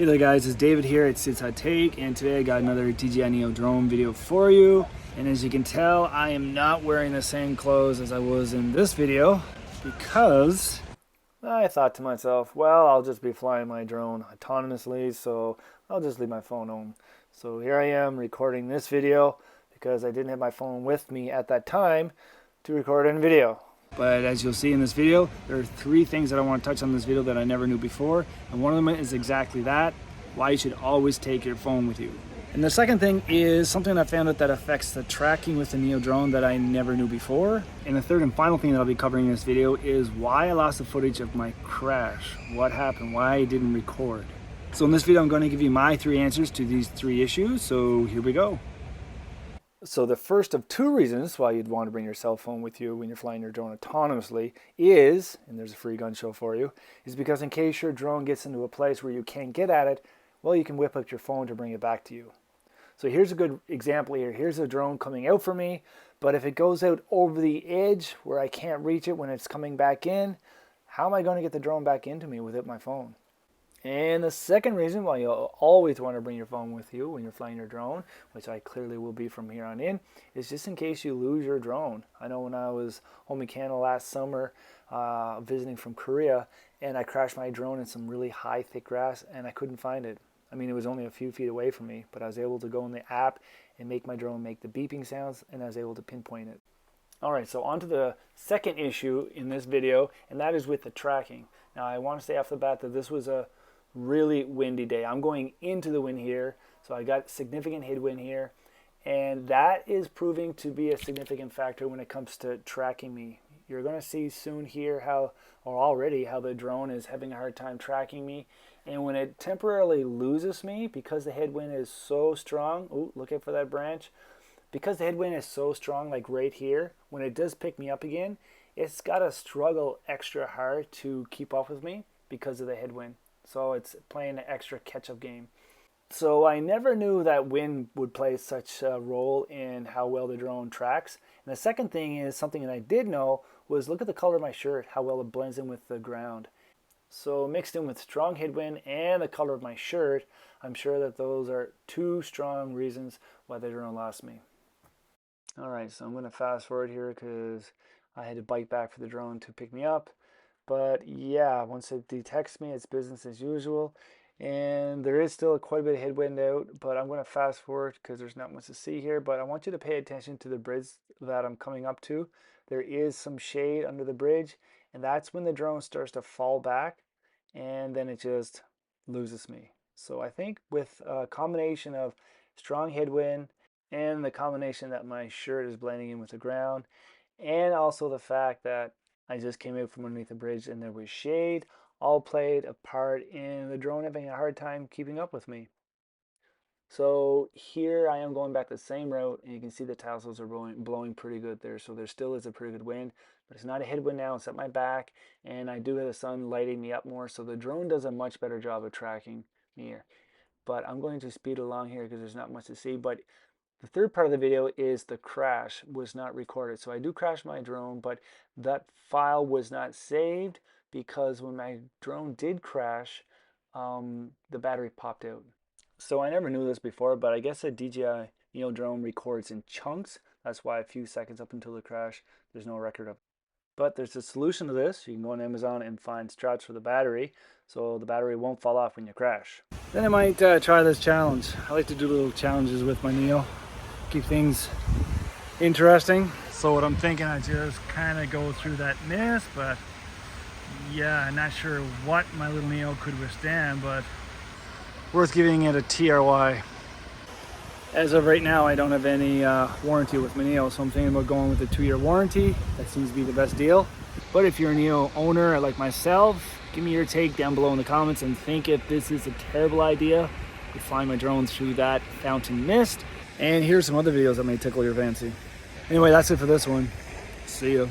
Hey there guys, it's David here at Sid's Hot Take, and today I got another DJI Neo drone video for you. And as you can tell, I am not wearing the same clothes as I was in this video because I thought to myself, well, I'll just be flying my drone autonomously, so I'll just leave my phone home. So here I am recording this video because I didn't have my phone with me at that time to record a video. But as you'll see in this video, there are three things that I want to touch on this video that I never knew before. And one of them is exactly that, why you should always take your phone with you. And the second thing is something I found out that affects the tracking with the Neo drone that I never knew before. And the third and final thing that I'll be covering in this video is why I lost the footage of my crash. What happened, why I didn't record. So in this video, I'm going to give you my three answers to these three issues. So here we go. So the first of two reasons why you'd want to bring your cell phone with you when you're flying your drone autonomously is, and there's a free gun show for you, is because in case your drone gets into a place where you can't get at it, well, you can whip up your phone to bring it back to you. So here's a good example here. Here's a drone coming out for me, but if it goes out over the edge where I can't reach it when it's coming back in, how am I going to get the drone back into me without my phone? And the second reason why you'll always want to bring your phone with you when you're flying your drone, which I clearly will be from here on in, is just in case you lose your drone. I know when I was home in Canada last summer visiting from Korea, and I crashed my drone in some really high thick grass and I couldn't find it. I mean, it was only a few feet away from me, but I was able to go in the app and make my drone make the beeping sounds, and I was able to pinpoint it. Alright, so on to the second issue in this video, and that is with the tracking. Now I want to say off the bat that this was a really windy day. I'm going into the wind here, so I got significant headwind here, and that is proving to be a significant factor when it comes to tracking me. You're going to see soon here how, or already, how the drone is having a hard time tracking me, and when it temporarily loses me because the headwind is so strong, ooh, look out for that branch, because the headwind is so strong, like right here, when it does pick me up again, it's got to struggle extra hard to keep up with me because of the headwind. So it's playing an extra catch-up game. So I never knew that wind would play such a role in how well the drone tracks. And the second thing is something that I did know was look at the color of my shirt, how well it blends in with the ground. So mixed in with strong headwind and the color of my shirt, I'm sure that those are two strong reasons why the drone lost me. Alright, so I'm going to fast forward here because I had to bike back for the drone to pick me up. But yeah, once it detects me, it's business as usual. And there is still quite a bit of headwind out, but I'm going to fast forward because there's not much to see here. But I want you to pay attention to the bridge that I'm coming up to. There is some shade under the bridge, and that's when the drone starts to fall back, and then it just loses me. So I think with a combination of strong headwind and the combination that my shirt is blending in with the ground, and also the fact that I just came out from underneath the bridge and there was shade, all played a part in the drone having a hard time keeping up with me. So here I am going back the same route, and you can see the tassels are blowing pretty good there. So there still is a pretty good wind, but it's not a headwind now. It's at my back, and I do have the sun lighting me up more. So the drone does a much better job of tracking me here. But I'm going to speed along here because there's not much to see. But the third part of the video is the crash was not recorded. So I do crash my drone, but that file was not saved because when my drone did crash, the battery popped out. So I never knew this before, but I guess a DJI Neo drone records in chunks. That's why a few seconds up until the crash, there's no record of it. But there's a solution to this. You can go on Amazon and find straps for the battery, so the battery won't fall off when you crash. Then I might try this challenge. I like to do little challenges with my Neo. Keep things interesting. So what I'm thinking, I just kind of go through that mist, but yeah, I'm not sure what my little Neo could withstand, but worth giving it a TRY. As of right now, I don't have any warranty with my Neo, so I'm thinking about going with a 2-year warranty. That seems to be the best deal. But if you're a Neo owner like myself, give me your take down below in the comments and think if this is a terrible idea to fly my drone through that fountain mist. And here's some other videos that may tickle your fancy. Anyway, that's it for this one. See ya.